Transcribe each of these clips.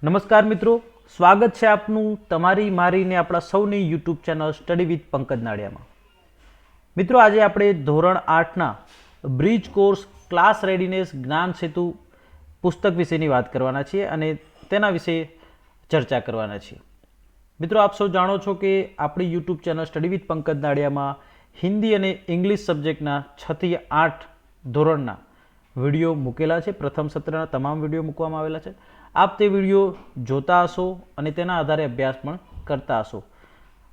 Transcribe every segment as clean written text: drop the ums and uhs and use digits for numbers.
નમસ્કાર મિત્રો, સ્વાગત છે આપનું તમારી મારી ને આપણા સૌની YouTube channel study with Pankaj નાડિયામાં. મિત્રો, આજે આપણે ધોરણ 8ના bridge course class readiness Gyan Setu પુસ્તક વિશેની વાત કરવાના છીએ અને તેના વિશે ચર્ચા કરવાના છીએ. મિત્રો, આપ સૌ જાણો છો કે આપણી YouTube channel study with Pankaj નાડિયામાં હિન્દી અને ઇંગ્લિશ સબ્જેક્ટના 6 થી 8 ધોરણના વિડીયો મૂકેલા છે. પ્રથમ સત્રના તમામ વિડીયો મૂકવામાં આવેલા છે. આપ તે વિડીયો જોતા હશો અને તેના આધારે અભ્યાસ પણ કરતા હશો.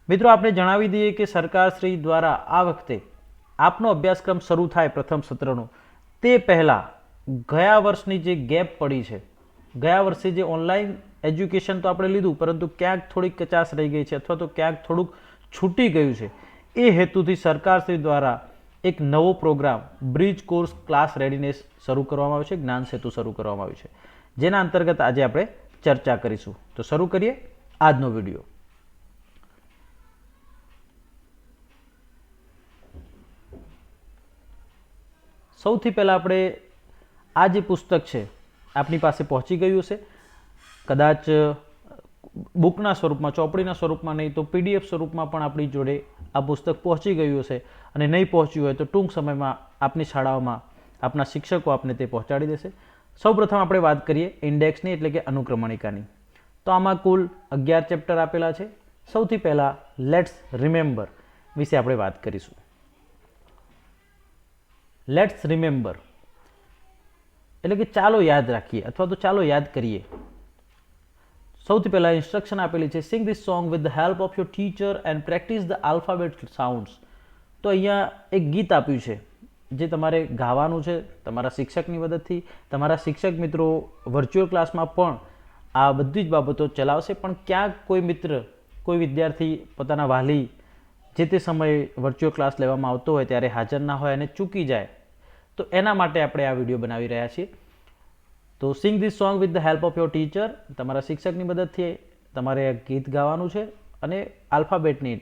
મિત્રો, આપણે જણાવી દઈએ કે સરકારશ્રી દ્વારા આ વખતે આપનો અભ્યાસક્રમ શરૂ થાય પ્રથમ સત્રનો તે પહેલાં ગયા વર્ષની જે ગેપ પડી છે, ગયા વર્ષે જે ઓનલાઈન એજ્યુકેશન તો આપણે લીધું પરંતુ ક્યાંક થોડીક કચાશ રહી ગઈ છે અથવા તો ક્યાંક થોડુંક છૂટી ગયું છે, એ હેતુથી સરકારશ્રી દ્વારા એક નવો programme bridge course class readiness શરૂ કરવામાં આવ્યો છે, જ્ઞાન સેતુ શરૂ કરવામાં આવ્યું છે, જેના અંતર્ગત આજે આપણે ચર્ચા કરીશું. તો શરૂ કરીએ આજનો વિડીયો. સૌથી પહેલાં આપણે આ જે પુસ્તક છે આપની પાસે પહોંચી ગયું હશે, કદાચ બુકના સ્વરૂપમાં, ચોપડીના સ્વરૂપમાં નહીં તો પીડીએફ સ્વરૂપમાં પણ આપણી જોડે આ પુસ્તક પહોંચી ગયું હશે અને નહીં પહોંચ્યું હોય તો ટૂંક સમયમાં આપની શાળાઓમાં આપના શિક્ષકો આપને તે પહોંચાડી દેશે. સૌપ્રથમ આપણે વાત કરીએ ઇન્ડેક્સની એટલે કે અનુક્રમણિકાની. તો આમાં કુલ 11 ચેપ્ટર આપેલા છે. સૌથી પહેલાં લેટ્સ રિમેમ્બર વિશે આપણે વાત કરીશું. લેટ્સ રિમેમ્બર એટલે કે ચાલો યાદ રાખીએ અથવા તો ચાલો યાદ કરીએ. સૌથી પહેલાં ઇન્સ્ટ્રક્શન આપેલી છે, sing this song with the help of your teacher and practise the alphabet sounds. તો અહીંયા એક ગીત આપ્યું છે જે તમારે ગાવાનું છે તમારા શિક્ષકની મદદથી. તમારા શિક્ષક મિત્રો વર્ચ્યુઅલ ક્લાસમાં પણ આ બધી જ બાબતો ચલાવશે, પણ ક્યાંક કોઈ મિત્ર, કોઈ વિદ્યાર્થી પોતાના વાલી જે તે સમયે વર્ચ્યુઅલ ક્લાસ લેવામાં આવતો હોય ત્યારે હાજર ના હોય અને ચૂકી જાય, તો એના માટે આપણે આ વિડીયો બનાવી રહ્યા છીએ. તો sing this song with the help of your teacher, તમારા શિક્ષકની મદદથી તમારે ગીત ગાવાનું છે અને આલ્ફાબેટની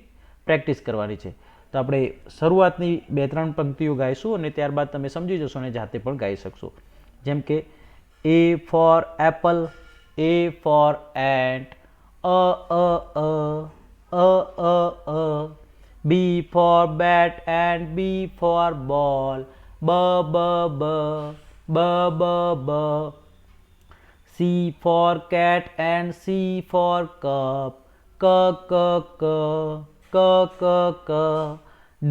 પ્રેક્ટિસ કરવાની છે. તો આપણે શરૂઆતની 2-3 પંક્તિઓ ગાઈશું અને ત્યારબાદ તમે સમજી જશો અને જાતે પણ ગાઈ શકશો. જેમ કે A for apple, A for ant, B for bat and B for ball, B, C for cat and C for cup, K,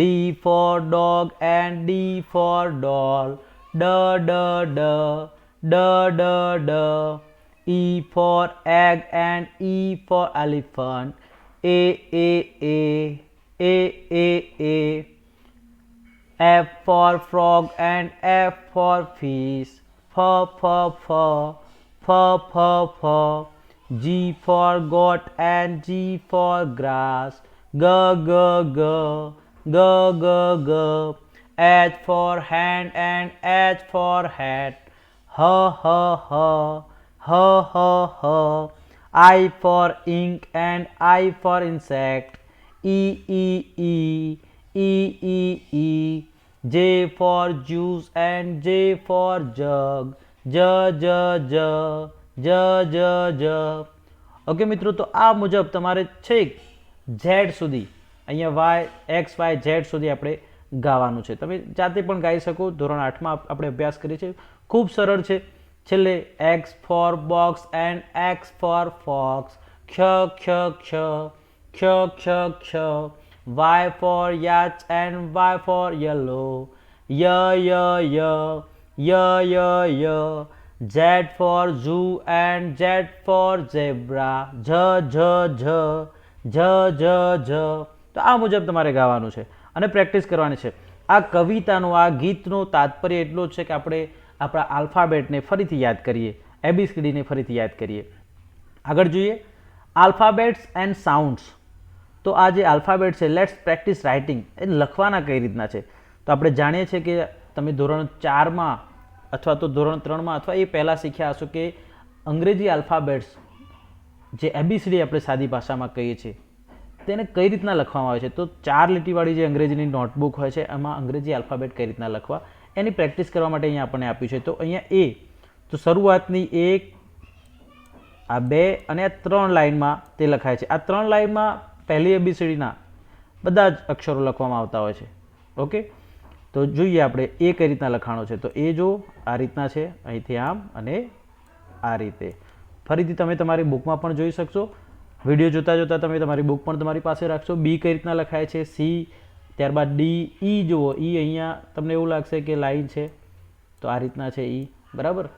D for dog and D for doll, D, E for egg and E for elephant, A, F for frog and F for fish, F, G for goat and G for grass, G, H for hand and H for hat, I for ink and I for insect, E, J for juice and J for jug, J. Okay મિત્રો, તો આ મુજબ તમારે છેક Z સુધી, અહીંયા Y, x, Y, Z સુધી આપણે ગાવાનું છે. તમે જાતે પણ ગાઈ શકો. ધોરણ 8માં આપણે અભ્યાસ કરીએ છીએ, ખૂબ સરળ છે. છેલ્લે X for box and X for fox, ક્ષ, Y for yacht and Y for yellow, Z for zoo and Z for zebra, જ. તો આ મુજબ તમારે ગાવાનું છે અને પ્રેક્ટિસ કરવાની છે. આ કવિતાનો, આ ગીતનો તાત્પર્ય એટલો જ છે કે આપણે આપણા આલ્ફાબેટને ફરીથી યાદ કરીએ, ABCDને ફરીથી યાદ કરીએ. આગળ જોઈએ આલ્ફાબેટ્સ એન્ડ સાઉન્ડ્સ. તો આ જે આલ્ફાબેટ છે, લેટ્સ પ્રેક્ટિસ રાઇટિંગ, એ લખવાના કઈ રીતના છે. તો આપણે જાણીએ છીએ કે તમે ધોરણ 4માં અથવા તો ધોરણ 3માં અથવા એ પહેલાં શીખ્યા હશો કે અંગ્રેજી આલ્ફાબેટ્સ જે ABCD આપણે સાદી ભાષામાં કહીએ છીએ તેને કઈ રીતના લખવામાં આવે છે. તો 4 લીટીવાળી જે અંગ્રેજીની નોટબુક હોય છે એમાં અંગ્રેજી આલ્ફાબેટ કઈ રીતના લખવા એની પ્રેક્ટિસ કરવા માટે અહીંયા આપણને આપ્યું છે. તો અહીંયા A, તો શરૂઆતની 1, આ 2 અને આ 3 લાઇનમાં તે લખાય છે. આ 3 લાઇનમાં પહેલી ABCDના બધા જ અક્ષરો લખવામાં આવતા હોય છે. ઓકે, તો જોઈએ આપણે એ કઈ રીતના લખાણો છે. તો એ જો આ રીતના છે, અહીંથી આમ અને આ રીતે. ફરીથી તમે તમારી બુકમાં પણ જોઈ શકશો. વિડીયો જોતા જોતા તમે તમારી બુક પણ તમારી પાસે રાખશો. બી કઈ રીતના લખાય છે, સી, ત્યારબાદ ડી, ઈ જુઓ. ઈ અહીંયા તમને એવું લાગશે કે લાઈન છે, તો આ રીતના છે ઈ. બરાબર,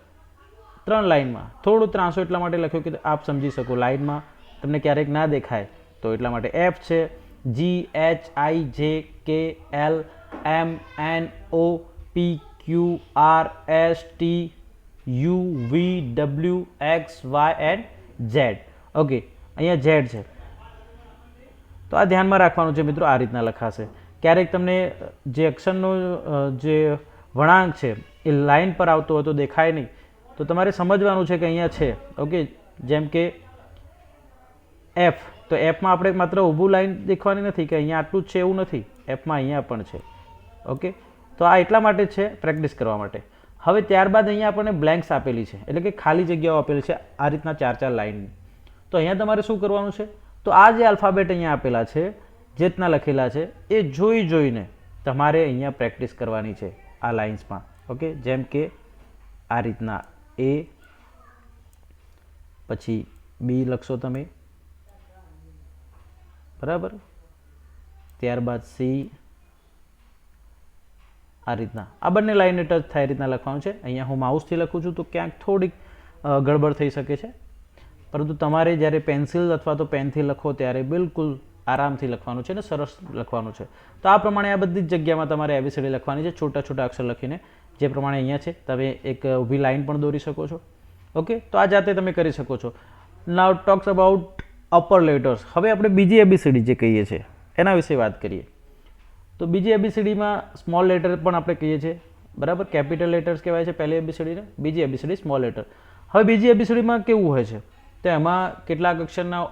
3 લાઇનમાં. થોડું ત્રાંસો એટલા માટે લખ્યું કે આપ સમજી શકો. લાઇનમાં તમને ક્યારેક ના દેખાય તો એટલા માટે. એફ છે, G H I J K L M N O P Q R S T U V W X Y and Z. Okay, અહીંયા Z છે, તો આ ધ્યાનમાં રાખવાનું છે મિત્રો. આ રીતના લખાશે. ક્યારેક તમને જે અક્ષરનો જે વળાંક છે એ લાઇન પર આવતો હોય તો દેખાય નહીં, તો તમારે સમજવાનું છે કે અહીંયા છે. ઓકે, જેમ કે એફ, તો એફમાં આપણે માત્ર ઊભું લાઈન દેખવાની નથી કે અહીંયા આટલું જ છે એવું નથી, એફમાં અહીંયા પણ છે. ઓકે, તો આ એટલા માટે છે પ્રેક્ટિસ કરવા માટે. હવે ત્યારબાદ અહીંયા આપણને બ્લેન્ક્સ આપેલી છે, એટલે કે ખાલી જગ્યાઓ આપેલી છે આ રીતના 4-4 લાઇન. તો અહીંયા તમારે શું કરવાનું છે, તો આ જે આલ્ફાબેટ અહીંયા આપેલા છે, જે રીતના લખેલા છે, એ જોઈ જોઈને તમારે અહીંયા પ્રેક્ટિસ કરવાની છે આ લાઇન્સમાં. ઓકે, જેમ કે આ રીતના એ, પછી બી લખશો તમે, બરાબર, ત્યારબાદ સી, આ રીતના. આ બંને લાઇનને ટચ થાય રીતના લખવાનું છે. અહીંયા હું માઉસથી લખું છું તો ક્યાંક થોડીક ગડબડ થઈ શકે છે, પરંતુ તમારે જ્યારે પેન્સિલ અથવા તો પેનથી લખો ત્યારે બિલકુલ આરામથી લખવાનું છે ને સરસ લખવાનું છે. તો આ પ્રમાણે આ બધી જ જગ્યામાં તમારે ABCD લખવાની છે, છોટા છોટા અક્ષર લખીને, જે પ્રમાણે અહીંયા છે. તમે એક ઊભી લાઇન પણ દોરી શકો છો. ઓકે, તો આ જાતે તમે કરી શકો છો. નાઉ ટોક્સ અબાઉટ અપર લેટર્સ. હવે આપણે બીજી ABCD જે કહીએ છીએ એના વિશે વાત કરીએ. તો બીજી ABCDમાં સ્મોલ લેટર પણ આપણે કહીએ છીએ, બરાબર. કેપિટલ લેટર્સ કહેવાય છે પહેલી ABCD ને, બીજી ABCD સ્મોલ લેટર. હવે બીજી ABCDમાં કેવું હોય છે, તો એમાં કેટલાક અક્ષરના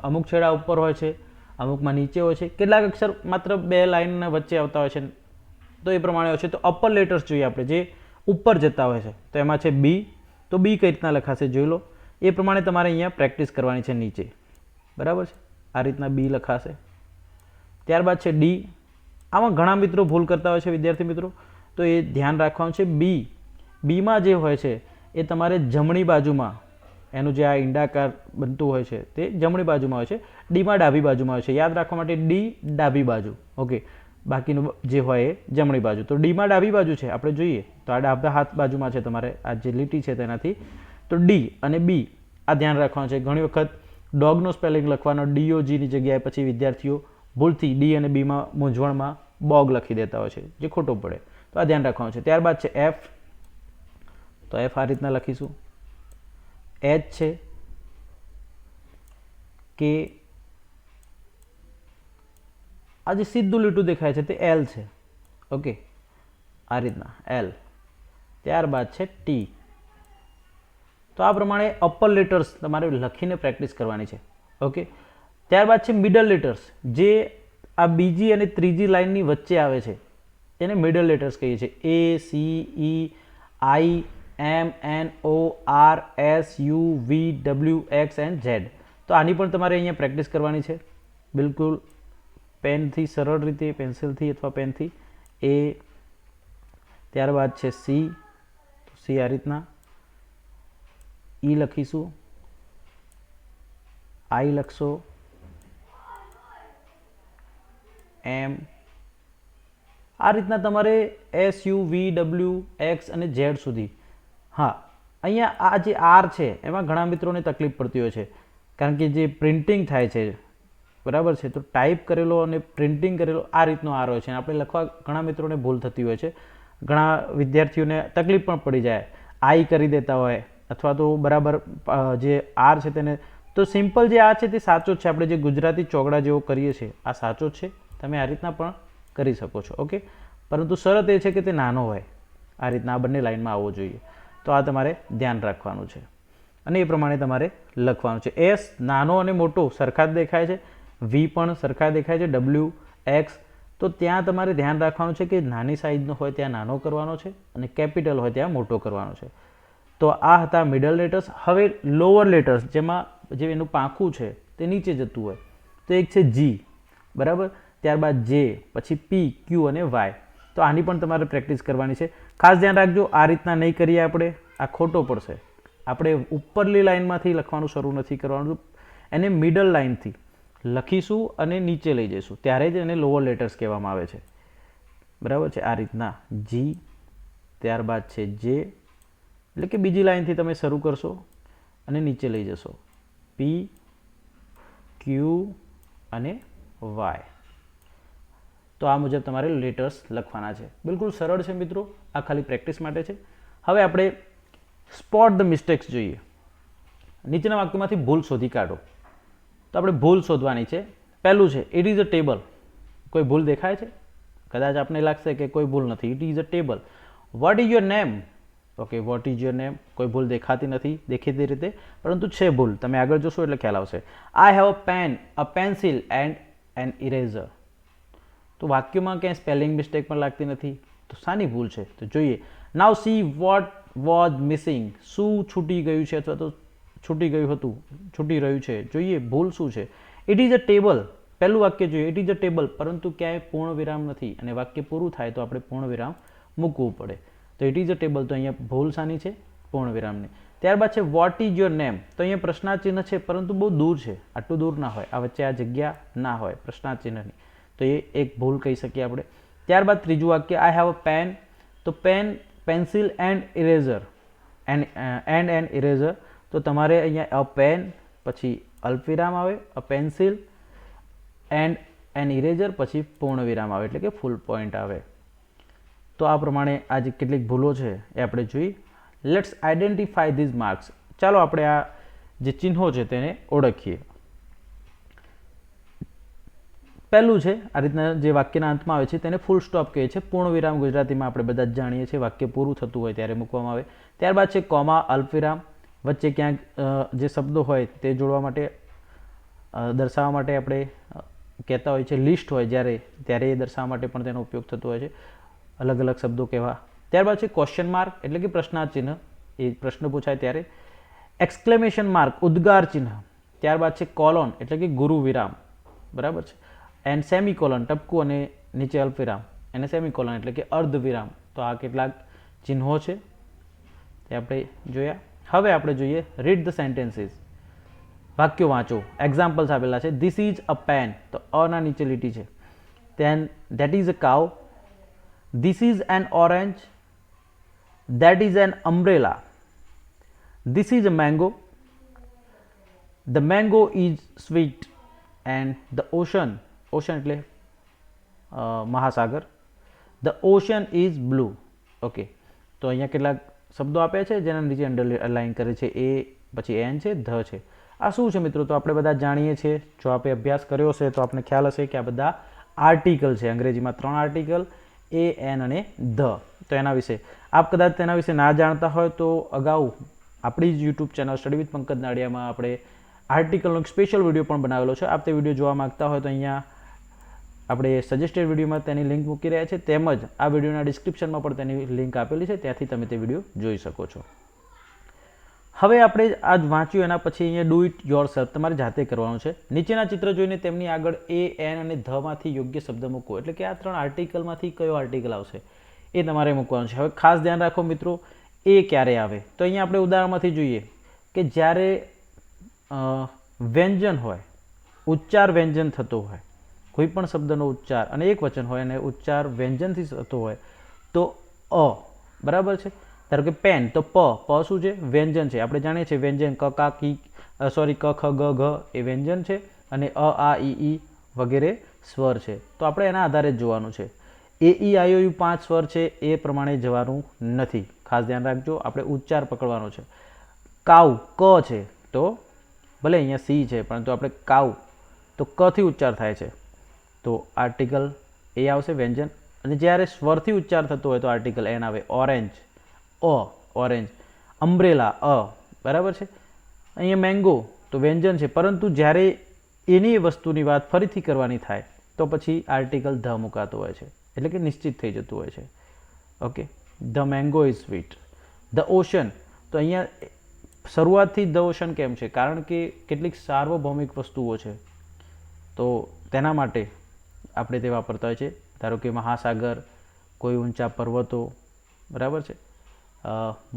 અમુક છેડા ઉપર હોય છે, અમુકમાં નીચે હોય છે, કેટલાક અક્ષર માત્ર 2 લાઇનના વચ્ચે આવતા હોય છે, તો એ પ્રમાણે હોય છે. તો અપર લેટર્સ જોઈએ આપણે, જે ઉપર જતા હોય છે. તો એમાં છે બી. તો બી કઈ રીતના લખાશે જોઈ લો. એ પ્રમાણે તમારે અહીંયા પ્રેક્ટિસ કરવાની છે નીચે, બરાબર છે. આ રીતના બી લખાશે. ત્યારબાદ છે ડી. આમાં ઘણા મિત્રો ભૂલ કરતા હોય છે વિદ્યાર્થી મિત્રો, તો એ ધ્યાન રાખવાનું છે. બીમાં જે હોય છે એ તમારે જમણી બાજુમાં, એનું જે આ ઈંડાકાર બનતું હોય છે તે જમણી બાજુમાં હોય છે. ડીમાં ડાબી બાજુમાં હોય છે. યાદ રાખવા માટે ડી ડાબી બાજુ. ઓકે, બાકીનું જે હોય એ જમણી બાજુ. તો ડીમાં ડાબી બાજુ છે, આપણે જોઈએ તો આ ડાબા હાથ બાજુમાં છે તમારે આ જે લીટી છે તેનાથી. તો ડી અને બી આ ધ્યાન રાખવાનું છે. ઘણી વખત ડોગનો સ્પેલિંગ લખવાનો DOGની જગ્યાએ પછી વિદ્યાર્થીઓ ભૂલથી ડી અને બીમાં મૂંઝવણમાં બોગ લખી દેતા હોય છે, જે ખોટું પડે. તો આ ધ્યાન રાખવાનું છે. ત્યારબાદ છે એફ. તો એફ આ રીતના લખીશું. એચ છે, કે, આ જે સીધું લીટું દેખાય છે તે એલ છે. ઓકે, આ રીતના એલ. ત્યારબાદ છે ટી. તો આ પ્રમાણે અપર લેટર્સ તમારે લખીને પ્રેક્ટિસ કરવાની છે. ઓકે, ત્યારબાદ છે મિડલ લેટર્સ, જે આ બીજી અને ત્રીજી લાઇનની વચ્ચે આવે છે એને મિડલ લેટર્સ કહીએ છીએ. A C E I M N O R S U V W X and Z. તો આની પણ તમારે અહીંયા પ્રેક્ટિસ કરવાની છે બિલકુલ પેનથી, સરળ રીતે પેન્સિલથી અથવા પેનથી. એ, ત્યારબાદ છે સી. તો સી આ રીતના. ઈ લખીશું, આઈ લખશો, એમ. આ રીતના તમારે SUVWX અને Z સુધી. હા, અહીંયા આ જે આર છે એમાં ઘણા મિત્રોને તકલીફ પડતી હોય છે, કારણ કે જે પ્રિન્ટિંગ થાય છે, બરાબર છે, તો ટાઈપ કરેલો અને પ્રિન્ટિંગ કરેલો આ રીતનો આર હોય છે. આપણે લખવા ઘણા મિત્રોને ભૂલ થતી હોય છે, ઘણા વિદ્યાર્થીઓને તકલીફ પણ પડી જાય, આઈ કરી દેતા હોય અથવા તો બરાબર જે આર છે તેને. તો સિમ્પલ જે આ છે તે સાચો જ છે. આપણે જે ગુજરાતી ચોગડા જેવો કરીએ છીએ આ સાચો જ છે. તમે આ રીતના પણ કરી શકો છો. ઓકે, પરંતુ શરત એ છે કે તે નાનો હોય, આ રીતના આ બંને લાઇનમાં આવવો જોઈએ. તો આ તમારે ધ્યાન રાખવાનું છે અને એ પ્રમાણે તમારે લખવાનું છે. એસ નાનો અને મોટો સરખા જ દેખાય છે, વી પણ સરખા દેખાય છે, ડબલ્યુ, એક્સ. તો ત્યાં તમારે ધ્યાન રાખવાનું છે કે નાની સાઇઝનો હોય ત્યાં નાનો કરવાનો છે અને કેપિટલ હોય ત્યાં મોટો કરવાનો છે. તો આ હતા મિડલ લેટર્સ. હવે લોઅર લેટર્સ જેમાં જે એનું પાંખું છે તે નીચે જતું હોય તો એક છે જી, બરાબર, ત્યારબાદ જે, પછી પી, ક્યુ અને વાય. તો આની પણ તમારે પ્રેક્ટિસ કરવાની છે. ખાસ ધ્યાન રાખજો, આ રીતના નહીં કરીએ આપણે, આ ખોટો પડશે. આપણે ઉપરલી લાઇનમાંથી લખવાનું શરૂ નથી કરવાનું, એને મિડલ લાઇનથી લખીશું અને નીચે લઈ જઈશું, ત્યારે જ એને લોઅર લેટર્સ કહેવામાં આવે છે, બરાબર છે. આ રીતના જી, ત્યારબાદ છે જે, એટલે કે બીજી લાઇનથી તમે શરૂ કરશો અને નીચે લઈ જશો, પી, ક્યુ અને વાય. તો આ મુજબ તમારે લેટર્સ લખવાના છે. બિલકુલ સરળ છે મિત્રો, આ ખાલી પ્રેક્ટિસ માટે છે. હવે આપણે સ્પોટ ધ મિસ્ટેક્સ જોઈએ. નીચેના વાક્યમાંથી ભૂલ શોધી કાઢો. તો આપણે ભૂલ શોધવાની છે. પહેલું છે ઇટ ઇઝ અ ટેબલ. કોઈ ભૂલ દેખાય છે? કદાચ આપને લાગશે કે કોઈ ભૂલ નથી. It is a table. What is your name? Okay, what is your name, કોઈ ભૂલ દેખાતી નથી દેખીતી રીતે, પરંતુ છે ભૂલ. તમે આગળ જોશો એટલે ખ્યાલ આવશે. I have a pen, a pencil and an eraser. તો વાક્યમાં ક્યાંય સ્પેલિંગ મિસ્ટેક પણ લાગતી નથી, તો શાની ભૂલ છે? તો જોઈએ. નાવ સી વોટ વોઝ મિસિંગ. શું છૂટી ગયું છે અથવા તો છૂટી ગયું હતું, છૂટી રહ્યું છે, જોઈએ ભૂલ શું છે. It is a table. પહેલું વાક્ય જોઈએ, ઇટ ઇઝ અ ટેબલ, પરંતુ ક્યાંય પૂર્ણ વિરામ નથી અને વાક્ય પૂરું થાય તો આપણે પૂર્ણ વિરામ મૂકવું પડે. તો ઇટ ઇઝ અ ટેબલ, તો અહીંયા ભૂલ શાની છે? પૂર્ણ વિરામની. ત્યારબાદ છે વોટ ઇઝ યોર નેમ. તો અહીંયા પ્રશ્નાર્થ છે, પરંતુ બહુ દૂર છે, આટલું દૂર ના હોય, આ વચ્ચે આ જગ્યા ના હોય પ્રશ્નાર્થ ચિહ્નની, તો એ એક ભૂલ કહી શકીએ આપણે. ત્યારબાદ ત્રીજું વાક્ય આઈ હેવ અ પેન. તો pen, pencil and eraser, and an eraser. તો તમારે અહીંયા અ પેન, પછી અલ્પવિરામ આવે, a pencil and an eraser, પછી પૂર્ણ વિરામ આવે, એટલે કે ફૂલ પોઈન્ટ આવે. તો આ પ્રમાણે આ જે કેટલીક ભૂલો છે એ આપણે જોઈ. Let's identify these marks. ચાલો આપણે આ જે ચિહ્નો છે તેને ઓળખીએ. પહેલું છે આ રીતના જે વાક્યના અંતમાં આવે છે તેને ફૂલ સ્ટોપ કહે છે. પૂર્ણ વિરામ ગુજરાતીમાં આપણે બધા જ જાણીએ છીએ, વાક્ય પૂરું થતું હોય ત્યારે મૂકવામાં આવે. ત્યારબાદ છે કોમા, અલ્પવિરામ, વચ્ચે ક્યાંક જે શબ્દો હોય તે જોડવા માટે, દર્શાવવા માટે આપણે કહેતા હોય છે. લિસ્ટ હોય જ્યારે, ત્યારે એ દર્શાવવા માટે પણ તેનો ઉપયોગ થતો હોય છે, અલગ અલગ શબ્દો કહેવા. ત્યારબાદ છે ક્વેશ્ચન માર્ક, એટલે કે પ્રશ્નાર્થ ચિહ્ન, એ પ્રશ્ન પૂછાય ત્યારે. એક્સક્લેમેશન માર્ક, ઉદ્ગાર ચિહ્ન. ત્યારબાદ છે કોલોન, એટલે કે ગુરુ વિરામ, બરાબર છે. એન્ડ સેમિકોલન, ટપકું અને નીચે અલ્પવિરામ, એને સેમિકોલન એટલે કે અર્ધ વિરામ. તો આ કેટલાક ચિહ્નો છે તે આપણે જોયા. હવે આપણે જોઈએ રીડ ધ સેન્ટેન્સીસ. વાક્યો વાંચો. એક્ઝામ્પલ્સ આપેલા છે. ધીસ ઇઝ અ પેન, તો અના નીચે લીટી છે. Then that is a cow. This is an orange. That is an umbrella. This is a mango. The mango is sweet and the ocean, ocean એટલે મહાસાગર. The ocean is blue. Okay, તો અહીંયા કેટલાક શબ્દો આપ્યા છે જેના નીચે અંડરલાઇન કરે છે. એ પછી એન છે, ધ છે. આ શું છે મિત્રો? તો આપણે બધા જાણીએ છીએ, જો આપણે અભ્યાસ કર્યો હશે તો આપણે ખ્યાલ હશે કે આ બધા આર્ટિકલ છે. અંગ્રેજીમાં 3 આર્ટિકલ, એ, એન અને ધ. તો એના વિશે આપ કદાચ તેના વિશે ના જાણતા હોય તો અગાઉ આપણી જ YouTube channel study with Pankaj નાડિયામાં આપણે આર્ટિકલનો એક સ્પેશિયલ વિડીયો પણ બનાવેલો છે. આપ તે વિડીયો જોવા માંગતા હોય તો અહીંયા આપણે સજેસ્ટેડ વિડીયોમાં તેની લિંક મૂકી રહ્યા છે, તેમજ આ વિડીયોના ડિસ્ક્રિપ્શનમાં પણ તેની લિંક આપેલી છે, ત્યાંથી તમે તે વિડીયો જોઈ શકો છો. હવે આપણે આજ વાંચ્યું એના પછી અહીંયા ડુ ઇટ યોર સેલ્ફ, તમારે જાતે કરવાનું છે. નીચેના ચિત્ર જોઈને તેમની આગળ એ, એન અને ધમાંથી યોગ્ય શબ્દ મૂકો. એટલે કે આ 3 આર્ટિકલમાંથી કયો આર્ટિકલ આવશે એ તમારે મૂકવાનું છે. હવે ખાસ ધ્યાન રાખો મિત્રો, એ ક્યારે આવે? તો અહીંયા આપણે ઉદાહરણમાંથી જોઈએ કે જ્યારે વ્યંજન હોય, ઉચ્ચાર વ્યંજન થતો હોય, કોઈ પણ શબ્દનો ઉચ્ચાર અને એક વચન હોય અને ઉચ્ચાર વ્યંજનથી થતો હોય તો અ, બરાબર છે. ધારો કે પેન, તો પ શું છે? વ્યંજન છે. આપણે જાણીએ છીએ વ્યંજન ક, કા, કી, સોરી ક, ખ, ગ, ઘ એ વ્યંજન છે અને અ, આ, ઈ વગેરે સ્વર છે. તો આપણે એના આધારે જ જોવાનું છે. એ, ઈ, આઈ, ઓ, યુ 5 સ્વર છે, એ પ્રમાણે જવાનું નથી. ખાસ ધ્યાન રાખજો, આપણે ઉચ્ચાર પકડવાનો છે. કાઉ, ક છે, તો ભલે અહીંયા સી છે પરંતુ આપણે કાઉ, તો કથી ઉચ્ચાર થાય છે, તો આર્ટિકલ એ આવશે વ્યંજન. અને જ્યારે સ્વરથી ઉચ્ચાર થતો હોય તો આર્ટિકલ એન આવે. ઓરેન્જ, અ, ઓરેન્જ. અમ્બ્રેલા, અ, બરાબર છે. અહીંયા મેંગો તો વ્યંજન છે, પરંતુ જ્યારે એની વસ્તુની વાત ફરીથી કરવાની થાય તો પછી આર્ટિકલ ધ મુકાતો હોય છે, એટલે કે નિશ્ચિત થઈ જતું હોય છે. Okay, the mango is sweet. The ocean, તો અહીંયા શરૂઆતથી ધ ઓશન કેમ છે? કારણ કે કેટલીક સાર્વભૌમિક વસ્તુઓ છે, તો તેના માટે આપણે તે વાપરતા હોય છે. ધારો કે મહાસાગર, કોઈ ઊંચા પર્વતો, બરાબર છે,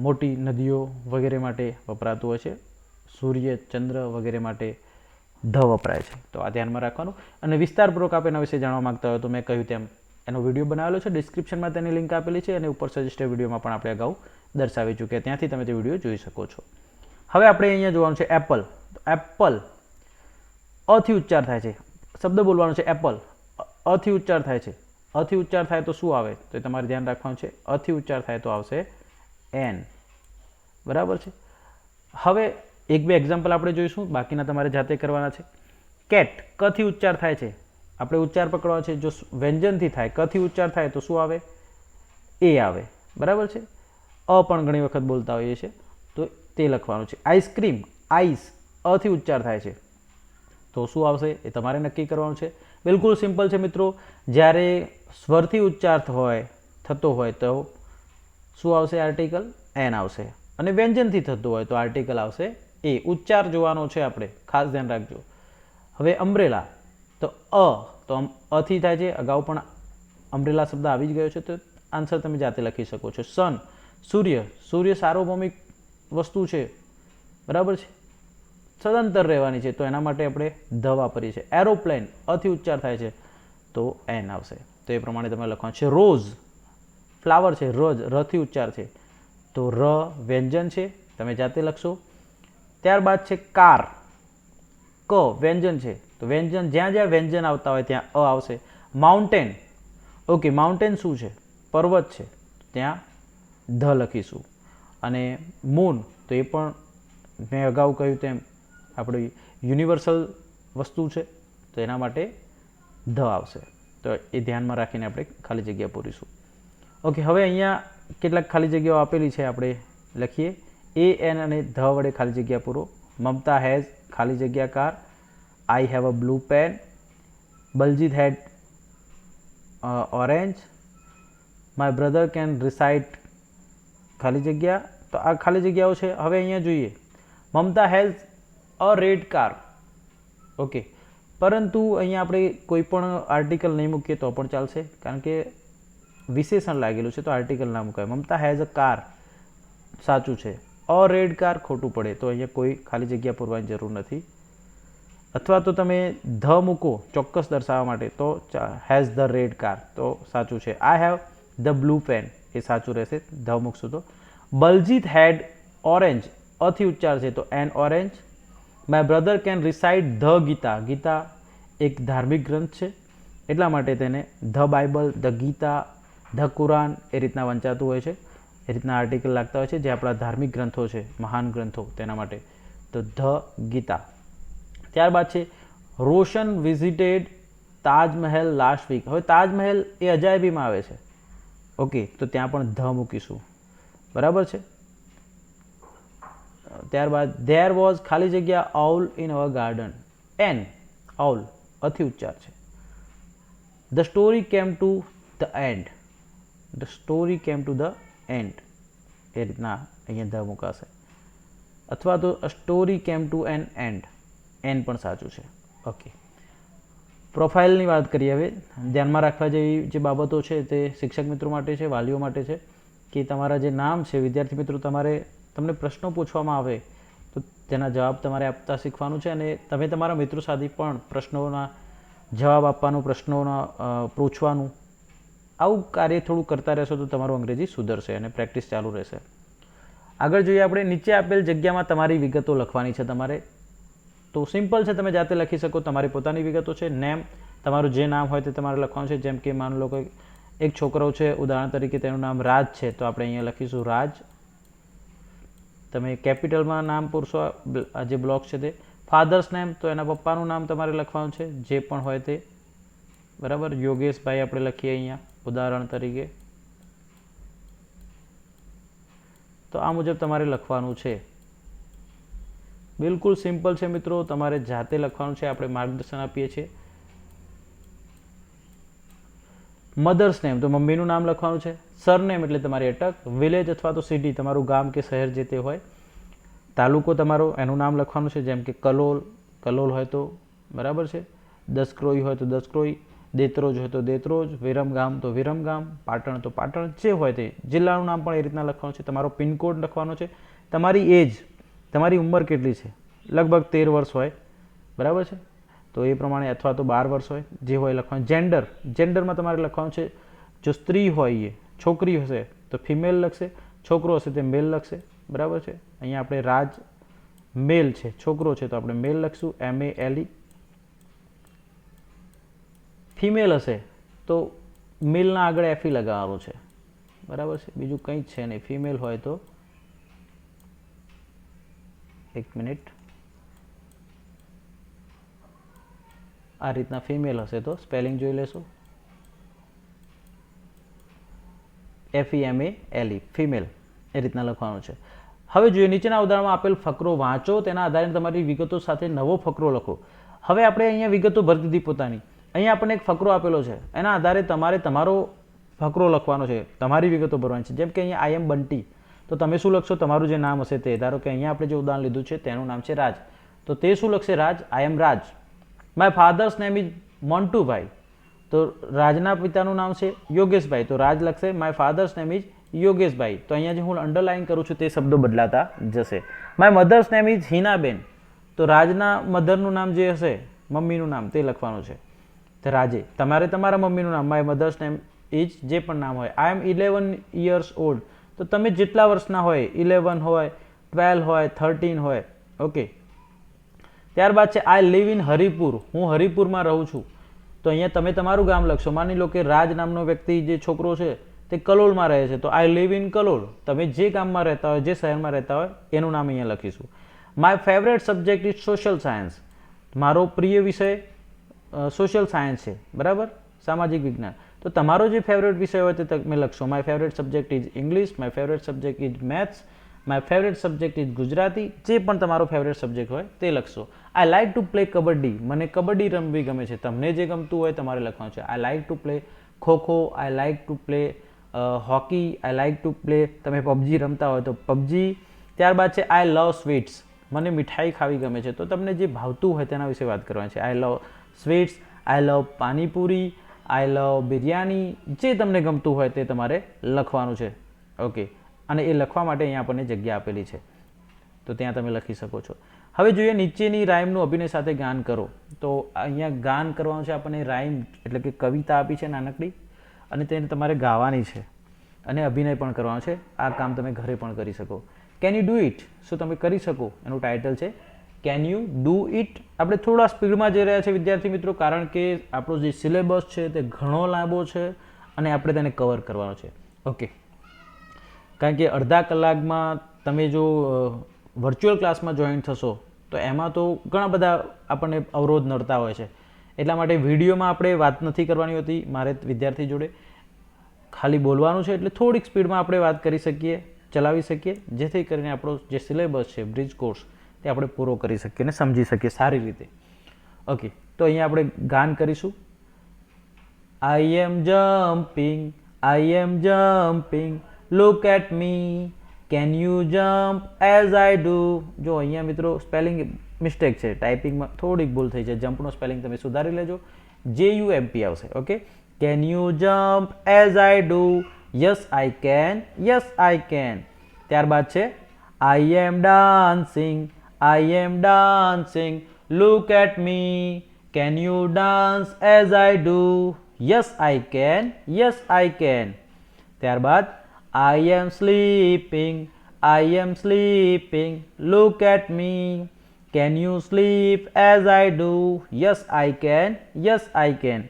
મોટી નદીઓ વગેરે માટે વપરાતું હોય છે. સૂર્ય, ચંદ્ર વગેરે માટે ધ વપરાય છે. તો આ ધ્યાનમાં રાખવાનું. અને વિસ્તારપૂર્વક આપ એના વિશે જાણવા માંગતા હોય તો મેં કહ્યું તેમ એનો વિડીયો બનાવેલો છે, ડિસ્ક્રિપ્શનમાં તેની લિંક આપેલી છે, અને ઉપર સજેસ્ટેડ વિડીયોમાં પણ આપણે અગાઉ દર્શાવી ચૂક્યા, ત્યાંથી તમે તે વિડીયો જોઈ શકો છો. હવે આપણે અહીંયા જોવાનું છે એપલ. એપલ અથી ઉચ્ચાર થાય છે. શબ્દ બોલવાનો છે એપલ, અથી ઉચ્ચાર થાય છે. અથી ઉચ્ચાર થાય તો શું આવે? તો તમારે ધ્યાન રાખવાનું છે. અથી ઉચ્ચાર થાય તો આવશે એન, બરાબર છે. હવે એક બે એક્ઝામ્પલ આપણે જોઈશું, બાકીના તમારે જાતે કરવાના છે. કેટ કથી ઉચ્ચાર થાય છે, આપણે ઉચ્ચાર પકડવાનો છે. જો વ્યંજનથી થાય, કથી ઉચ્ચાર થાય તો શું આવે? એ આવે, બરાબર છે. અ પણ ઘણી વખત બોલતા હોઈએ છીએ, તો તે લખવાનું છે. આઈસ્ક્રીમ, આઈસ અથી ઉચ્ચાર થાય છે તો શું આવશે એ તમારે નક્કી કરવાનું છે. બિલકુલ સિમ્પલ છે મિત્રો. જ્યારે સ્વરથી ઉચ્ચાર થતો હોય તો શું આવશે? આર્ટિકલ એન આવશે. અને વ્યંજનથી થતું હોય તો આર્ટિકલ આવશે એ. ઉચ્ચાર જોવાનો છે આપણે, ખાસ ધ્યાન રાખજો. હવે અમ્બ્રેલા, તો અથી થાય છે. અગાઉ પણ અમ્બ્રેલા શબ્દ આવી જ ગયો છે, તો આન્સર તમે જાતે લખી શકો છો. સન, સૂર્ય, સૂર્ય સાર્વભૌમિક વસ્તુ છે, બરાબર છે, સદંતર રહેવાની છે, તો એના માટે આપણે ધ વાપરીએ છીએ. એરોપ્લેન અથી ઉચ્ચાર થાય છે તો એન આવશે. તો એ પ્રમાણે તમે લખવાનું છે. રોઝ ફ્લાવર છે, રથી ઉચ્ચાર છે તો ર વ્યંજન છે, તમે જાતે લખશો. ત્યારબાદ છે કાર, ક વ્યંજન છે, તો વ્યંજન જ્યાં જ્યાં વ્યંજન આવતા હોય ત્યાં અ આવશે. માઉન્ટેન, ઓકે, માઉન્ટેન શું છે? પર્વત છે, ત્યાં ધ લખીશું. અને મૂન, તો એ પણ મેં અગાઉ કહ્યું તેમ આપણી યુનિવર્સલ વસ્તુ છે, તો એના માટે ધ આવશે. તો એ ધ્યાનમાં રાખીને આપણે ખાલી જગ્યા પૂરીશું. ઓકે, હવે અહીંયા કેટલાક ખાલી જગ્યાઓ આપેલી છે, આપણે લખીએ. એ એન અને ધ વડે ખાલી જગ્યા પૂરો. મમતા હેઝ ખાલી જગ્યા car. I have a blue pen. Baljit had orange. My brother can recite ખાલી જગ્યા. તો આ ખાલી જગ્યાઓ છે. હવે અહીંયા જોઈએ, Mamta has a red car. Okay, પરંતુ અહીંયા આપણે કોઈ પણ આર્ટિકલ નહીં મૂકીએ તો પણ ચાલશે, કારણ કે વિશેષણ લાગેલું છે, તો આર્ટિકલ ના મુકાય. મમતા હેઝ અ કાર સાચું છે, અ રેડ કાર ખોટું પડે, તો અહીંયા કોઈ ખાલી જગ્યા પૂરવાની જરૂર નથી. અથવા તો તમે ધ મૂકો ચોક્કસ દર્શાવવા માટે, તો હેઝ ધ રેડ કાર તો સાચું છે. I have the blue pen એ સાચું રહેશે, ધ મૂકશું તો. બલજીત હેડ ઓરેન્જ અથી ઉચ્ચાર છે તો an orange. My brother can recite the Gita. Gita એક ધાર્મિક ગ્રંથ છે, એટલા માટે તેને the Bible, the Gita, the Quran એ રીતના વંચાતું હોય છે. એ રીતના આર્ટિકલ લાગતા હોય છે, જે આપણા ધાર્મિક ગ્રંથો છે, મહાન ગ્રંથો, તેના માટે. તો ધ ગીતા. ત્યારબાદ છે રોશન વિઝિટેડ તાજમહેલ લાસ્ટ વીક. હવે તાજમહેલ એ અજાયબીમાં આવે છે, ઓકે, તો ત્યાં પણ ધ મૂકીશું, બરાબર છે. ત્યારબાદ ધેર વોઝ ખાલી જગ્યા owl in our garden. An owl અથી ઉચ્ચાર છે. The story came to the end. The story came to the end એ રીતના અહીંયા ધ મુકાશે. અથવા તો a story came to an end, an પણ સાચું છે. ઓકે, પ્રોફાઇલની વાત કરીએ. હવે ધ્યાનમાં રાખવા જેવી જે બાબતો છે તે શિક્ષક મિત્રો માટે છે, વાલીઓ માટે છે, કે તમારા જે નામ છે, વિદ્યાર્થી મિત્રો, તમને પ્રશ્નો પૂછવામાં આવે તો તેના જવાબ તમારે આપતા શીખવાનું છે. અને તમે તમારા મિત્રો સાથે પણ પ્રશ્નોના જવાબ આપવાનું, પ્રશ્નોના પૂછવાનું, આવું કાર્ય થોડું કરતા રહેશો તો તમારું અંગ્રેજી સુધરશે અને પ્રેક્ટિસ ચાલુ રહેશે. આગળ જોઈએ આપણે. નીચે આપેલ જગ્યામાં તમારી વિગતો લખવાની છે તમારે. તો સિમ્પલ છે, તમે જાતે લખી શકો. તમારી પોતાની વિગતો છે. નેમ, તમારું જે નામ હોય તે તમારે લખવાનું છે. જેમ કે માની લો કે એક છોકરો છે, ઉદાહરણ તરીકે તેનું નામ રાજ છે, તો આપણે અહીંયા લખીશું રાજ. તમે કેપિટલમાં નામ પૂરશો, આ જે બ્લોક છે તે. ફાધર્સ નેમ, તો એના પપ્પાનું નામ તમારે લખવાનું છે, જે પણ હોય તે, બરાબર. યોગેશભાઈ આપણે લખીએ અહીંયા ઉદાહરણ તરીકે. તો આ મુજબ તમારે લખવાનું છે. બિલકુલ સિમ્પલ છે મિત્રો, તમારે જાતે લખવાનું છે, આપણે માર્ગદર્શન આપીએ છીએ. મધર્સ નેમ તો મમ્મીનું નામ લખવાનું છે. સરનેમ એટલે તમારી અટક. વિલેજ અથવા તો સિટી તમારું ગામ કે શહેર જે તે હોય. તાલુકો તમારો એનું નામ લખવાનું છે, જેમ કે કલોલ હોય તો બરાબર છે, દસક્રોઈ હોય તો દસક્રોઈ, દેત્રોજ હોય તો દેત્રોજ, વિરમગામ તો વિરમગામ, પાટણ તો પાટણ, જે હોય તે જિલ્લાનું નામ પણ એ રીતના લખવાનું છે. તમારો પિનકોડ લખવાનો છે. તમારી એજ, તમારી ઉંમર કેટલી છે, લગભગ 13 વર્ષ હોય બરાબર છે, તો એ પ્રમાણે અથવા તો 12 વર્ષ હોય, જે હોય લખવાનું. જેન્ડરમાં તમારે લખવાનું છે, જો સ્ત્રી હોય એ છોકરી હશે તો ફિમેલ લખશે, છોકરો હશે તે મેલ લખશે બરાબર છે. અહીંયા આપણે રાજ મેલ છે, છોકરો છે તો આપણે મેલ લખશું MELE. ફિમેલ હશે તો મેલના આગળ FE લગાવવાનું છે બરાબર છે, બીજું કંઈ જ છે નહીં. ફિમેલ હોય તો એક મિનિટ, આ રીતના ફિમેલ હશે તો સ્પેલિંગ જોઈ લેશો, FEMALE ફિમેલ, એ રીતના લખવાનું છે. હવે જોઈએ નીચેના ઉદાહરણમાં આપેલ ફકરો વાંચો, તેના આધારે તમારી વિગતો સાથે નવો ફકરો લખો. હવે આપણે અહીંયા વિગતો ભરી દીધી પોતાની. અહીંયા આપણને એક ફકરો આપેલો છે, એના આધારે તમારે તમારો ફકરો લખવાનો છે, તમારી વિગતો ભરવાની છે. જેમ કે અહીંયા I am બંટી, તો તમે શું લખશો, તમારું જે નામ હશે તે. ધારો કે અહીંયા આપણે જે ઉદાહરણ લીધું છે તેનું નામ છે રાજ, તો તે શું લખશે, રાજ. I am Raj. My father's name is Montubhai, તો રાજના પિતાનું નામ છે યોગેશભાઈ, તો રાજ લખશે. માય ફાધર્સ નેમ ઇઝ યોગેશભાઈ, તો અહીંયા જે હું અંડરલાઇન કરું છું તે શબ્દો બદલાતા જશે. માય મધર્સ નેમ ઇઝ હિનાબેન, તો રાજના મધરનું નામ જે હશે, મમ્મીનું નામ તે લખવાનું છે, તો રાજે. તમારે તમારા મમ્મીનું નામ, માય મધર્સ નેમ ઇઝ જે પણ નામ હોય. I am 11 years old, તો તમે જેટલા વર્ષના હોય, 11 હોય, 12 હોય, 13 હોય, ઓકે. ત્યારબાદ છે આઈ લીવ ઇન હરિપુર, હું હરિપુરમાં રહું છું, તો અહીંયા તમે તમારું ગામ લખશો. માની લો કે રાજ નામનો વ્યક્તિ જે છોકરો છે તે કલોલમાં રહે છે, તો આઈ લીવ ઇન કલોલ. તમે જે ગામમાં રહેતા હોય, જે શહેરમાં રહેતા હોય એનું નામ અહીંયા લખીશું. My favourite subject is social science, મારો પ્રિય વિષય સોશિયલ સાયન્સ છે બરાબર, સામાજિક વિજ્ઞાન. તો તમારો જે ફેવરેટ વિષય હોય તે તમે લખશો. My favourite subject is English, my favourite subject is maths, my favourite subject is Gujarati, જે પણ તમારો ફેવરેટ સબ્જેક્ટ હોય તે લખશો. I like to play kabaddi, મને કબડ્ડી રમવી ગમે છે, તમને જે ગમતું હોય તમારે લખવાનું છે. I like to play kho kho, I like to play hockey, I like to play, તમે PUBG રમતા હોય તો PUBG. ત્યારબાદ છે આઈ લવ સ્વીટ્સ, મને મીઠાઈ ખાવી ગમે છે, તો તમને જે ભાવતું હોય તેના વિશે વાત કરવાની છે. આઈ લવ સ્વીટ્સ, આઈ લવ પાણીપુરી, આઈ લવ બિરયાની, જે તમને ગમતું હોય તે તમારે લખવાનું છે, ઓકે. અને એ લખવા માટે અહીંયા આપણને જગ્યા આપેલી છે, તો ત્યાં તમે લખી શકો છો. હવે જોઈએ નીચેની રાઇમનું અભિનય સાથે ગાન કરો, તો અહીંયા ગાન કરવાનું છે આપણને. રાઇમ એટલે કે કવિતા આપી છે નાનકડી, અને તેને તમારે ગાવાની છે અને અભિનય પણ કરવાનો છે. આ કામ તમે ઘરે પણ કરી શકો. કેન યુ ડુ ઇટ, શું તમે કરી શકો, એનું ટાઇટલ છે કેન યુ ડુ ઇટ. આપણે થોડા સ્પીડમાં જઈ રહ્યા છે વિદ્યાર્થી મિત્રો, કારણ કે આપણો જે સિલેબસ છે તે ઘણો લાંબો છે અને આપણે તેને કવર કરવાનો છે, ઓકે. કારણ કે અડધા કલાકમાં તમે જો વર્ચ્યુઅલ ક્લાસમાં જોઈન થશો તો એમાં તો ઘણા બધા આપણને અવરોધ નડતા હોય છે, એટલા માટે વિડીયોમાં આપણે વાત નથી કરવાની હોતી મારે વિદ્યાર્થી જોડે, ખાલી બોલવાનું છે. એટલે થોડીક સ્પીડમાં આપણે વાત કરી શકીએ, ચલાવી શકીએ, જેથી કરીને આપણો જે સિલેબસ છે બ્રિજ કોર્સ તે આપણે પૂરો કરી શકીએ અને સમજી શકીએ સારી રીતે, ઓકે. તો અહીંયા આપણે ગાન કરીશું. I am jumping, I am jumping, look at me, can you jump as I do. જો અહીંયા મિત્રો સ્પેલિંગ મિસ્ટેક છે, ટાઈપિંગમાં થોડીક ભૂલ થઈ છે, જમ્પનો સ્પેલિંગ તમે સુધારી લેજો, JUMP આવશે, okay. Can you jump as I do, yes I can, yes I can. ત્યારબાદ છે I am dancing, I am dancing, look at me, can you dance as I do, yes I can, yes I can. ત્યારબાદ I am sleeping, I am sleeping, look at me, can you sleep as I do, yes I can, yes I can.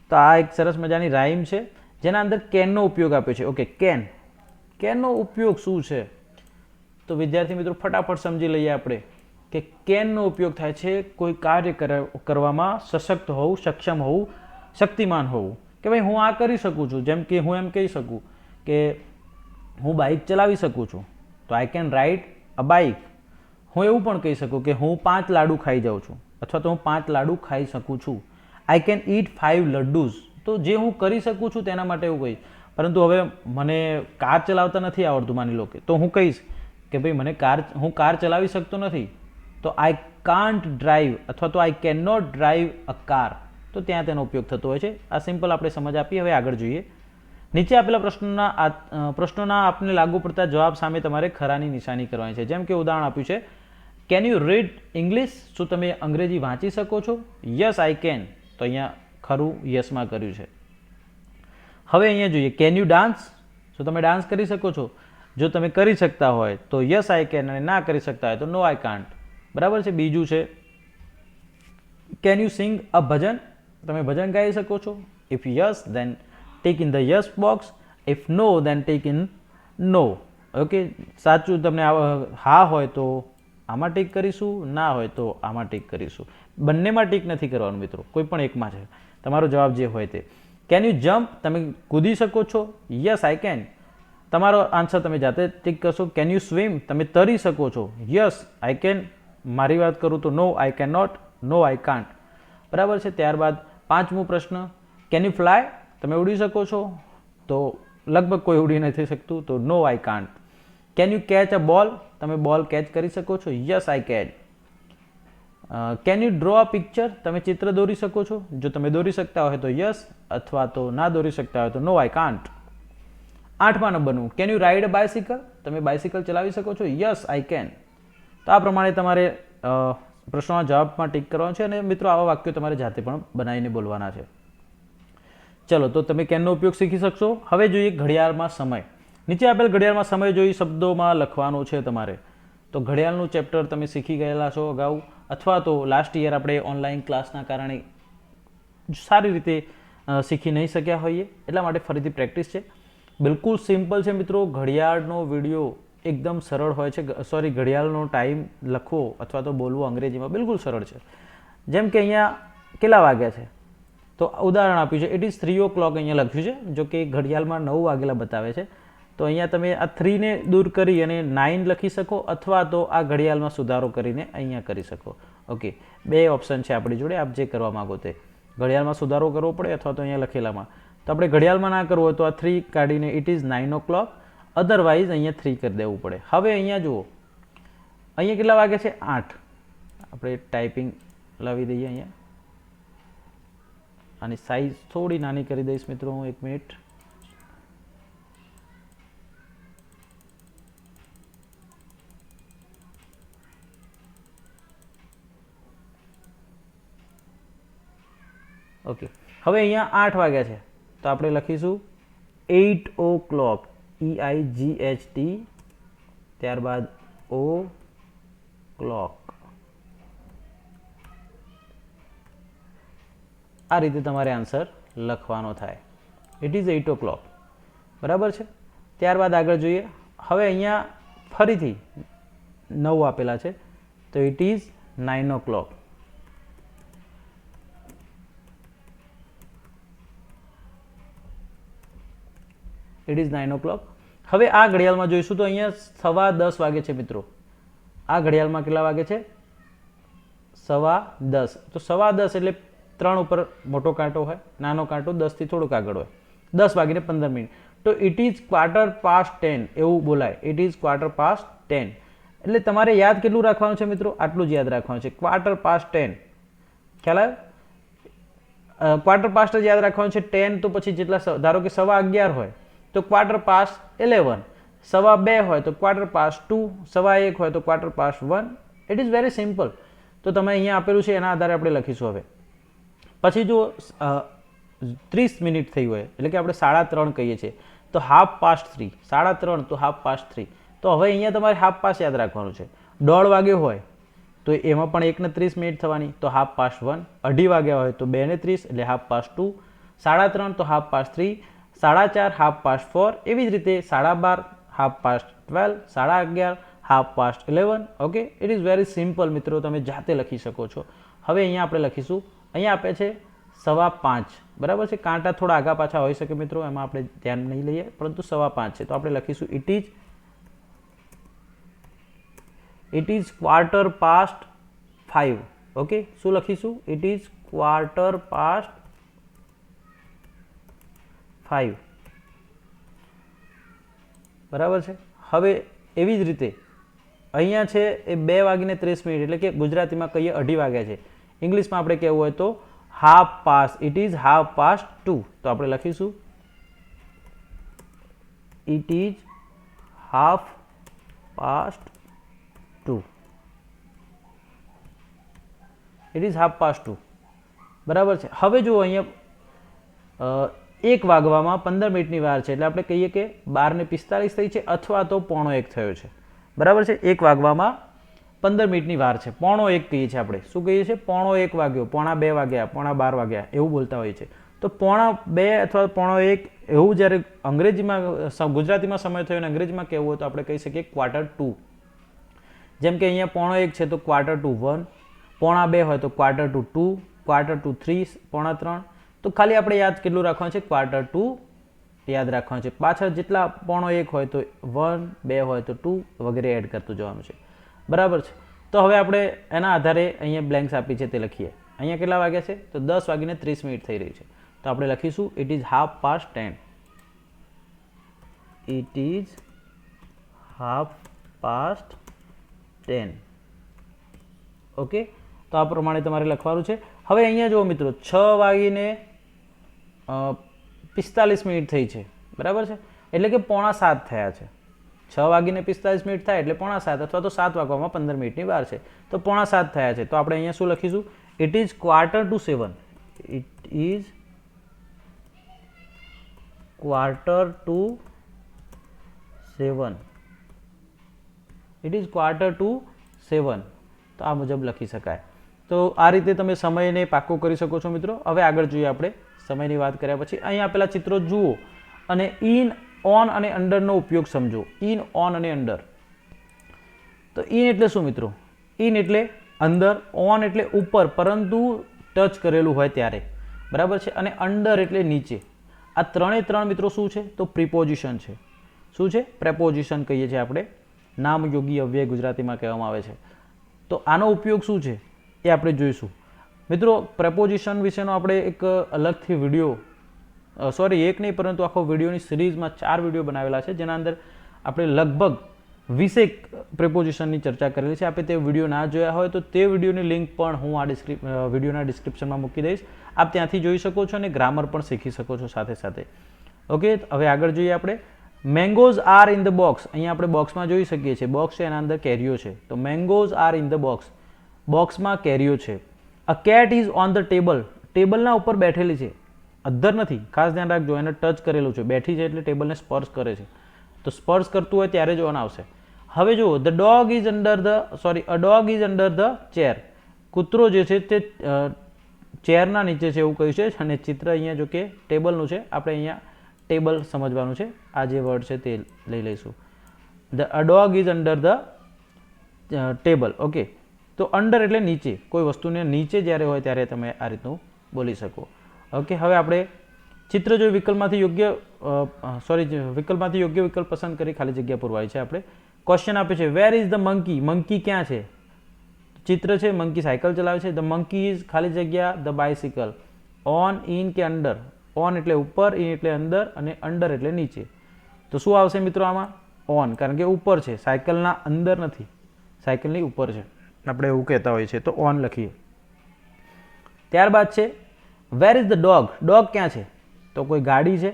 તો આ એક સરસ મજાની rhyme છે જેના અંદર કેનનો ઉપયોગ આપ્યો છે, ઓકે. કેનનો ઉપયોગ શું છે તો વિદ્યાર્થી મિત્રો ફટાફટ સમજી લઈએ આપણે કે કેનનો ઉપયોગ થાય છે કોઈ કાર્ય કરવામાં સશક્ત હોવું, સક્ષમ હોવું, શક્તિમાન હોવું, કે ભાઈ હું આ કરી શકું છું. જેમ કે હું એમ કહી શકું કે હું બાઇક ચલાવી શકું છું, તો I can ride a bike. હું એવું પણ કહી શકું કે હું 5 લાડુ ખાઈ જાઉં છું, અથવા તો હું 5 લાડુ ખાઈ શકું છું. આઈ કેન ઈટ 5 લડ્ડુઝ, તો જે હું કરી શકું છું તેના માટે એવું કહીશ. પરંતુ હવે મને કાર ચલાવતા નથી આવડતું માની લો કે, તો હું કહીશ કે ભાઈ હું કાર ચલાવી શકતો નથી, તો આઈ કાન્ટ ડ્રાઈવ અથવા તો I can not drive a car, તો ત્યાં તેનો ઉપયોગ થતો હોય છે. આ સિમ્પલ આપણે સમજ આપી. હવે આગળ જોઈએ. નીચે આપેલા પ્રશ્નોના આપને લાગુ પડતા જવાબ સામે તમારે ખરાની નિશાની કરવાની છે. જેમ કે ઉદાહરણ આપ્યું છે, કેન યુ રીડ ઇંગ્લિશ? શું તમે અંગ્રેજી વાંચી શકો છો? યસ આઈ કેન, તો અહીંયા ખરું યસમાં કર્યું છે. હવે અહીંયા જોઈએ, કેન યુ ડાન્સ? શું તમે ડાન્સ કરી શકો છો? જો તમે કરી શકતા હોય તો યસ આઈ કેન, અને ના કરી શકતા હોય તો નો આઈ કાન્ટ. બરાબર છે. બીજું છે, કેન યુ સિંગ અ ભજન? તમે ભજન ગાઈ શકો છો? If yes then take in the yes box, if no then take in no. Okay, સાચું તમને હા હોય તો આમાં ટીક કરીશું, ના હોય તો આમાં ટીક કરીશું. બંનેમાં ટીક નથી કરવાનું મિત્રો, કોઈ પણ એકમાં છે. તમારો જવાબ જે હોય તે. Can you jump? તમે કૂદી શકો છો? Yes I can. તમારો આન્સર તમે જાતે ટીક કરશો. Can you swim? તમે તરી શકો છો? Yes I can. મારી વાત કરું તો no I can not, no I can't. બરાબર છે. ત્યારબાદ પાંચમો પ્રશ્ન, કેન યુ ફ્લાય? તમે ઉડી શકો છો? તો લગભગ કોઈ ઉડી નથી શકતું, તો no I can't. Can you catch a ball? તમે બોલ કેચ કરી શકો છો? Yes I can. Can you draw a picture? તમે ચિત્ર દોરી શકો છો? જો તમે દોરી શકતા હોય તો યસ, અથવા તો ના દોરી શકતા હોય તો નો આઈ કાન્ટ. 8મા નંબરનું, can you ride a bicycle? તમે બાયસિકલ ચલાવી શકો છો? Yes I can. તો આ પ્રમાણે તમારે પ્રશ્નોના જવાબમાં ટીક કરવાનો છે, અને મિત્રો આવા વાક્યો તમારે જાતે પણ બનાવીને બોલવાના છે. ચલો, તો તમે કેનનો ઉપયોગ શીખી શકશો. હવે જોઈએ ઘડિયાળમાં સમય. નીચે આપેલ ઘડિયાળમાં સમય જોઈ શબ્દોમાં લખવાનો છે તમારે. તો ઘડિયાળનું ચેપ્ટર તમે શીખી ગયેલા છો અગાઉ, અથવા તો લાસ્ટ યર આપણે ઓનલાઈન ક્લાસના કારણે સારી રીતે શીખી નહીં શક્યા હોઈએ, એટલા માટે ફરીથી પ્રેક્ટિસ છે. બિલકુલ સિમ્પલ છે મિત્રો. ઘડિયાળનો વિડીયો એકદમ સરળ હોય છે. ઘડિયાળનો ટાઈમ લખવો અથવા તો બોલવો અંગ્રેજીમાં બિલકુલ સરળ છે. જેમ કે અહીંયા કેટલા વાગ્યા છે, તો ઉદાહરણ આપ્યું છે, ઇટ ઇઝ 3 o'clock અહીંયા લખ્યું છે. જો કે ઘડિયાળમાં 9 વાગેલા બતાવે છે, તો અહીંયા તમે આ 3ને દૂર કરી અને 9 લખી શકો, અથવા તો આ ઘડિયાળમાં સુધારો કરીને અહીંયા કરી શકો. ઓકે, બે ઓપ્શન છે આપણી જોડે. આપ જે કરવા માગો તે. ઘડિયાળમાં સુધારો કરવો પડે અથવા તો અહીંયા લખેલામાં. તો આપણે ઘડિયાળમાં ના કરવો હોય તો આ 3 કાઢીને ઇટ ઇઝ 9 o'clock, અધરવાઇઝ અહીંયા 3 કરી દેવું પડે. હવે અહીંયા જુઓ, અહીંયા કેટલા વાગે છે? 8. આપણે ટાઈપિંગ લાવી દઈએ અહીંયા. આની સાઈઝ થોડી નાની કરી દઈશ મિત્રો હું. 1 મિનિટ. ઓકે, હવે અહીંયા 8 વાગ્યા છે, તો આપણે લખીશું 8 o'clock, EIGHT, ત્યારબાદ O clock. આ રીતે તમારે આન્સર લખવાનો થાય. It is 8 o'clock. બરાબર છે. ત્યારબાદ આગળ જોઈએ. હવે અહીંયા ફરીથી 9 આપેલા છે, તો it is 9 o'clock. It is 9 o'clock. હવે આ ઘડિયાળમાં જોઈશું તો અહીંયા 10:15 વાગે છે મિત્રો. આ ઘડિયાળમાં કેટલા વાગે છે? 10:15. તો 10:15 એટલે 3 ઉપર મોટો કાંટો હોય, નાનો કાંટો 10 થી થોડુંક આગળ હોય. 10:15. તો ઇટ ઇઝ 10:15 એવું બોલાય. It is 10:15. એટલે તમારે યાદ કેટલું રાખવાનું છે મિત્રો? આટલું જ યાદ રાખવાનું છે, 10:15. ખ્યાલ આવ્યો? 10:15 જ યાદ રાખવાનું છે. 10 તો પછી જેટલા, ધારો કે 11:15 હોય તો 11:15, 2:15 હોય તો 2:15, 1:15 હોય તો 1:15. It is very simple. તો તમે અહીંયા આપેલું છે એના આધારે આપણે લખીશું. હવે પછી જો 30 મિનિટ થઈ હોય, એટલે કે આપણે 3:30 કહીએ છીએ, તો 3:30. 3:30 તો 3:30. તો હવે અહીંયા તમારે 3:30 યાદ રાખવાનું છે. 1:30 વાગે હોય તો એમાં પણ 1:30 મિનિટ થવાની, તો 1:30. 2:30 વાગ્યા હોય તો 2:30 એટલે 2:30. 3:30 તો 3:30. 4:30 4:30. એવી જ રીતે 12:30 12:30. 11:30 11:30. Okay, it is very simple મિત્રો. તમે જાતે લખી શકો છો. હવે અહીંયા આપણે લખીશું, અહીંયા આપે છે 5:15. બરાબર છે. કાંટા થોડા આગા પાછા હોઈ શકે મિત્રો, એમાં આપણે ધ્યાન નહીં લઈએ, પરંતુ 5:15 છે. તો આપણે લખીશું ઇટ ઇઝ 5:15. ઓકે, શું લખીશું? It is 5:15. 5 બરાબર છે. હવે એવી જ રીતે અહીંયા છે એ 2:30 એટલે કે ગુજરાતીમાં કહીએ 2:30 વાગ્યા છે. ઇંગ્લિશમાં આપણે કહેવું હોય તો half past, it is half past 2. તો આપણે લખીશું it is half past 2. It is half past 2 બરાબર છે. હવે જો અહીંયા 1 વાગવામાં 15 મિનિટની વાર છે એટલે આપણે કહીએ કે 12:45 થઈ છે અથવા તો 12:45 થયો છે. બરાબર છે. 1 વાગવામાં 15 મિનિટની વાર છે. 12:45 કહીએ છીએ આપણે. શું કહીએ છીએ? 12:45 વાગ્યો, 11:45 વાગ્યા, 11:45 વાગ્યા એવું બોલતા હોઈએ છીએ. તો 12:45 અથવા 12:45 એવું જ્યારે અંગ્રેજીમાં ગુજરાતીમાં સમય થયો અને અંગ્રેજીમાં કહેવું હોય તો આપણે કહી શકીએ 1/4. જેમ કે અહીંયા 12:45 છે તો 1/4, 1:45 હોય તો 1/4, 1/4, 3, 3:45. તો ખાલી આપણે યાદ કેટલું રાખવાનું છે? 1/4 યાદ રાખવાનું છે. પાછળ જેટલા 12:45 હોય તો 1, 2 હોય તો 2 વગેરે એડ કરતું જવાનું છે. બરાબર છે. તો હવે આપણે એના આધારે અહીંયા બ્લેન્ક્સ આપી છે તે લખીએ. અહીંયા કેટલા વાગ્યા છે? તો 10:30 થઈ રહી છે. તો આપણે લખીશું it is half past 10. It is half past 10. Okay. તો આ પ્રમાણે તમારે લખવાનું છે. હવે અહીંયા જુઓ મિત્રો 6:45 થઈ છે. બરાબર છે. એટલે કે 6:45 થયા છે. 6:45 થાય એટલે 6:45 અથવા તો 7 વાગવામાં 15 મિનિટની વાર છે. તો 6:45 થયા છે. તો આપણે અહીંયા શું લખીશું? It is 6:45. It is 6:45. It is 6:45. તો આ મુજબ લખી શકાય. તો આ રીતે તમે સમયને પાક્કો કરી શકો છો મિત્રો. હવે આગળ જોઈએ આપણે સમયની વાત કર્યા પછી અહીં આપેલા ચિત્રો જુઓ અને ઇન, ઓન અને અંડરનો ઉપયોગ સમજો. ઇન, ઓન અને અંડર. તો ઇન એટલે શું મિત્રો? ઇન એટલે અંદર, ઓન એટલે ઉપર પરંતુ ટચ કરેલું હોય ત્યારે. બરાબર છે. અને અંડર એટલે નીચે. આ ત્રણ મિત્રો શું છે? તો પ્રિપોઝિશન છે. શું છે? પ્રેપોઝિશન કહીએ છીએ આપણે. નામયોગી અવ્યય ગુજરાતીમાં કહેવામાં આવે છે. તો આનો ઉપયોગ શું છે એ આપણે જોઈશું. મિત્રો પ્રેપોઝિશન વિશેનો આપણે એક અલગથી વિડીયો, એક નહીં પરંતુ આખો વિડીયોની સિરીઝમાં 4 વિડીયો બનાવેલા છે જેના અંદર આપણે લગભગ 20 પ્રેપોઝિશનની ચર્ચા કરેલી છે. આપણે તે વિડીયો ના જોયા હોય તો તે વિડીયોની લિંક પણ હું આ વિડીયોના ડિસ્ક્રિપ્શનમાં મૂકી દઈશ. આપ ત્યાંથી જોઈ શકો છો અને ગ્રામર પણ શીખી શકો છો સાથે સાથે. ઓકે. હવે આગળ જોઈએ આપણે. Mangoes are in the box. અહીંયા આપણે બોક્સમાં જોઈ શકીએ છીએ. બોક્સ છે એના અંદર કેરીઓ છે. તો mangoes are in the box. બોક્સમાં કેરીઓ છે. A cat is on the table. ટેબલના ઉપર બેઠેલી છે. અધ્ધર નથી, ખાસ ધ્યાન રાખજો. એને ટચ કરેલું છે. બેઠી છે એટલે ટેબલને સ્પર્શ કરે છે. તો સ્પર્શ કરતું હોય ત્યારે જ ઓન આવશે. હવે જુઓ the dog is under the a dog is under the chair. કૂતરો જે છે તે ચેરના નીચે છે એવું કહ્યું છે. અને ચિત્ર અહીંયા જો કે ટેબલનું છે. આપણે અહીંયા ટેબલ સમજવાનું છે. આ જે વર્ડ છે તે લઈ લઈશું. The dog is under the table. Okay. તો અંડર એટલે નીચે. કોઈ વસ્તુને નીચે જ્યારે હોય ત્યારે તમે આ રીતનું બોલી શકો. ઓકે. હવે આપણે ચિત્ર જો વિકલ્પમાંથી યોગ્ય વિકલ્પ પસંદ કરી ખાલી જગ્યા પૂરવાય છે. આપણે ક્વેશ્ચન આપે છે where is the monkey. Monkey ક્યાં છે? ચિત્ર છે મંકી સાયકલ ચલાવે છે. ધ મંકી ઇઝ ખાલી જગ્યા ધ બાયસિકલ. ઓન, ઇન કે અંડર? ઓન એટલે ઉપર, ઇન એટલે અંદર અને અંડર એટલે નીચે. તો શું આવશે મિત્રો આમાં? ઓન, કારણ કે ઉપર છે. સાયકલના અંદર નથી, સાયકલની ઉપર છે. આપણે એવું કહેતા હોઈએ છીએ. તો ઓન લખીએ. ત્યારબાદ છે where is the dog. Dog ક્યાં છે? તો કોઈ ગાડી છે,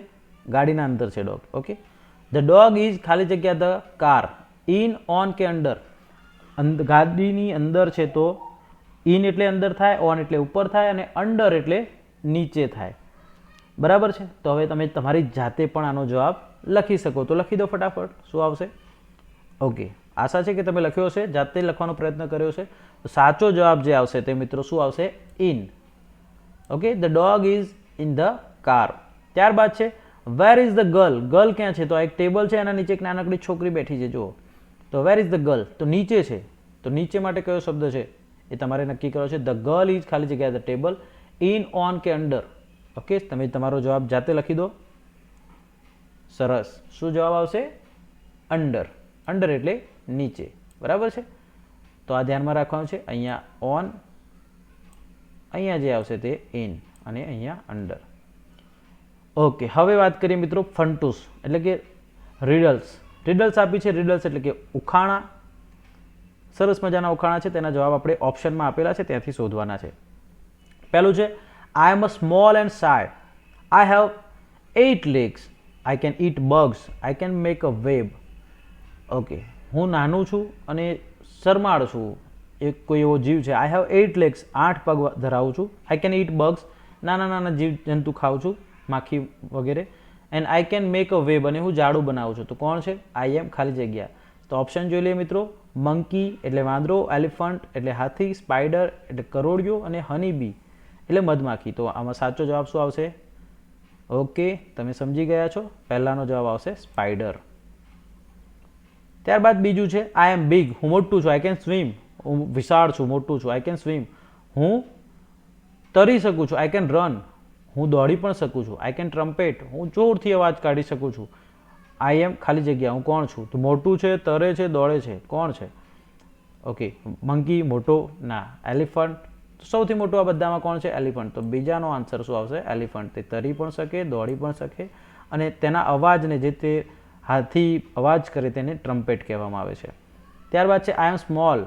ગાડીના અંદર છે dog. Okay. The dog is ખાલી જગ્યા ધ કાર. ઇન, ઓન કે અંડર? ગાડીની અંદર છે તો ઇન એટલે અંદર થાય, ઓન એટલે ઉપર થાય અને અંડર એટલે નીચે થાય. બરાબર છે. તો હવે તમે તમારી જાતે પણ આનો જવાબ લખી શકો. તો લખી દો ફટાફટ. શું આવશે? ઓકે. આશા છે કે તમે લખ્યો હશે, જાતે લખવાનો પ્રયત્ન કર્યો છે. તો સાચો જવાબ જે આવશે તે મિત્રો શું આવશે? In. Okay. The dog is in the car. ત્યારબાદ છે where is the girl. Girl ક્યાં છે? તો આ એક ટેબલ છે, એના નીચે એક નાનકડી છોકરી બેઠી છે. જુઓ. તો વેર ઇઝ ધ ગર્લ? તો નીચે છે. તો નીચે માટે કયો શબ્દ છે એ તમારે નક્કી કરો છે. ધ ગર્લ ઇઝ ખાલી જગ્યા ધ ટેબલ. ઇન, ઓન કે અંડર? ઓકે. તમે તમારો જવાબ જાતે લખી દો. સરસ. શું જવાબ આવશે? અંડર. અંડર એટલે નીચે. બરાબર છે. તો આ ધ્યાનમાં રાખવાનું છે. અહીંયા ઓન, અહીંયા જે આવશે તે ઇન અને અહીંયા અંડર. ઓકે, હવે વાત કરીએ મિત્રો ફંટૂસ એટલે કે રીડલ્સ. રીડલ્સ આપી છે. રીડલ્સ એટલે કે ઉખાણા. સરસ મજાના ઉખાણા છે, તેના જવાબ આપણે ઓપ્શનમાં આપેલા છે, ત્યાંથી શોધવાના છે. પહેલું છે, I am a small and shy, I have 8 legs, I can eat bugs, I can make a web. Okay, હું નાનું છું અને શરમાળ છું, એક કોઈ એવો જીવ છે. આઈ હેવ 8 legs, 8 પગ ધરાવું છું. આઈ કેન ઇટ બગ્સ, નાના નાના જીવ જંતુ ખાઉં છું, માખી વગેરે. And I can make a web, અને હું જાડું બનાવું છું. તો કોણ છે? આઈ એમ ખાલી જગ્યા. તો ઓપ્શન જોઈ લઈએ મિત્રો. મંકી એટલે વાંદરો, એલિફન્ટ એટલે હાથી, સ્પાઈડર એટલે કરોડિયો અને હની બી એટલે મધમાખી. તો આમાં સાચો જવાબ શું આવશે? ઓકે, તમે સમજી ગયા છો. પહેલાનો જવાબ આવશે સ્પાઈડર. ત્યારબાદ બીજું છે, આઈ એમ બિગ, હું મોટું છું. આઈ કેન સ્વિમ, હું વિશાળ છું, મોટું છું. આઈ કેન સ્વિમ, હું તરી શકું છું. આઈ કેન રન, હું દોડી પણ શકું છું. આઈ કેન ટ્રમ્પેટ, હું જોરથી અવાજ કાઢી શકું છું. આઈ એમ ખાલી જગ્યા, હું કોણ છું? તો મોટું છે, તરે છે, દોડે છે, કોણ છે? ઓકે, મંકી મોટો ના, એલિફન્ટ સૌથી મોટું આ બધામાં કોણ છે? એલિફન્ટ. તો બીજાનો આન્સર શું આવશે? એલિફન્ટ. તે તરી પણ શકે, દોડી પણ શકે, અને તેના અવાજને જે તે હાથી અવાજ કરે તેને ટ્રમ્પેટ કહેવામાં આવે છે. ત્યારબાદ છે, આઈ એમ સ્મોલ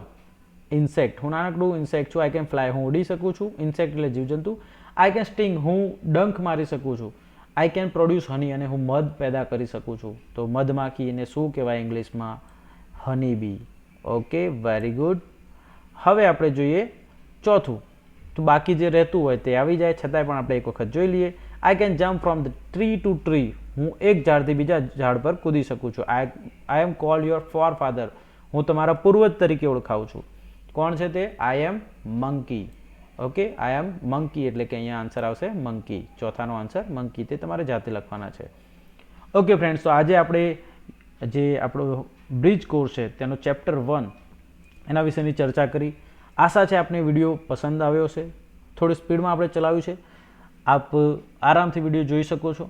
ઇન્સેક્ટ, હું નાનકડું ઇન્સેક્ટ છું. આઈ કેન ફ્લાય, હું ઉડી શકું છું. ઇન્સેક્ટ એટલે જીવજંતુ. આઈ કેન સ્ટિંગ, હું ડંખ મારી શકું છું. આઈ કેન પ્રોડ્યુસ હની, અને હું મધ પેદા કરી શકું છું. તો મધમાખીને શું કહેવાય ઇંગ્લિશમાં? Honey bee. Okay, very good. હવે આપણે જોઈએ ચોથું. તો બાકી જે રહેતું હોય તે આવી જાય, છતાંય પણ આપણે એક વખત જોઈ લઈએ. I can jump from the tree two tree, હું એક ઝાડથી બીજા ઝાડ પર કૂદી શકું છું. આઈ એમ કોલ્ડ યોર ફોરફાધર, હું તમારા પૂર્વજ તરીકે ઓળખાવું છું. કોણ છે તે? આઈ એમ મંકી. ઓકે, આઈ એમ મંકી એટલે કે અહીંયા આન્સર આવશે મંકી. ચોથાનો આન્સર મંકી, તે તમારે જાતે લખવાના છે. ઓકે ફ્રેન્ડ્સ, તો આજે આપણે જે આપણો બ્રિજ કોર્સ છે તેનો ચેપ્ટર 1 એના વિશેની ચર્ચા કરી. આશા છે આપને વિડીયો પસંદ આવ્યો છે. થોડી સ્પીડમાં આપણે ચલાવ્યું છે. આપ આરામથી વિડીયો જોઈ શકો છો,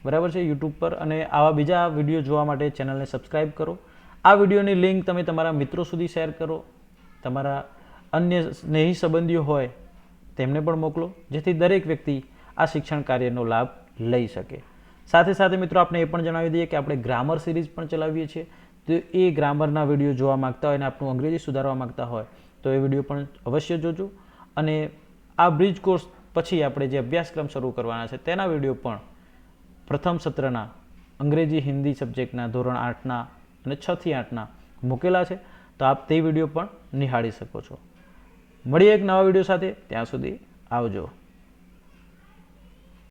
બરાબર છે, યુટ્યુબ પર. અને આવા બીજા વિડીયો જોવા માટે ચેનલને સબસ્ક્રાઈબ કરો. આ વિડીયોની લિંક તમે તમારા મિત્રો સુધી શેર કરો. તમારા અન્ય સ્નેહી સંબંધીઓ હોય તેમને પણ મોકલો, જેથી દરેક વ્યક્તિ આ શિક્ષણ કાર્યનો લાભ લઈ શકે. સાથે સાથે મિત્રો આપણે એ પણ જણાવી દઈએ કે આપણે ગ્રામર સિરીઝ પણ ચલાવીએ છીએ. તો એ ગ્રામરના વિડીયો જોવા માગતા હોય અને આપણું અંગ્રેજી સુધારવા માગતા હોય તો એ વિડીયો પણ અવશ્ય જોજો. અને આ બ્રિજ કોર્સ પછી આપણે જે અભ્યાસક્રમ શરૂ કરવાના છે તેના વિડીયો પણ પ્રથમ સત્રના અંગ્રેજી હિન્દી સબ્જેક્ટના ધોરણ 8ના અને 6 થી 8ના મૂકેલા છે. તો આપ તે વિડીયો પણ નિહાળી શકો છો. મળીએ એક નવા વિડીયો સાથે. ત્યાં સુધી આવજો.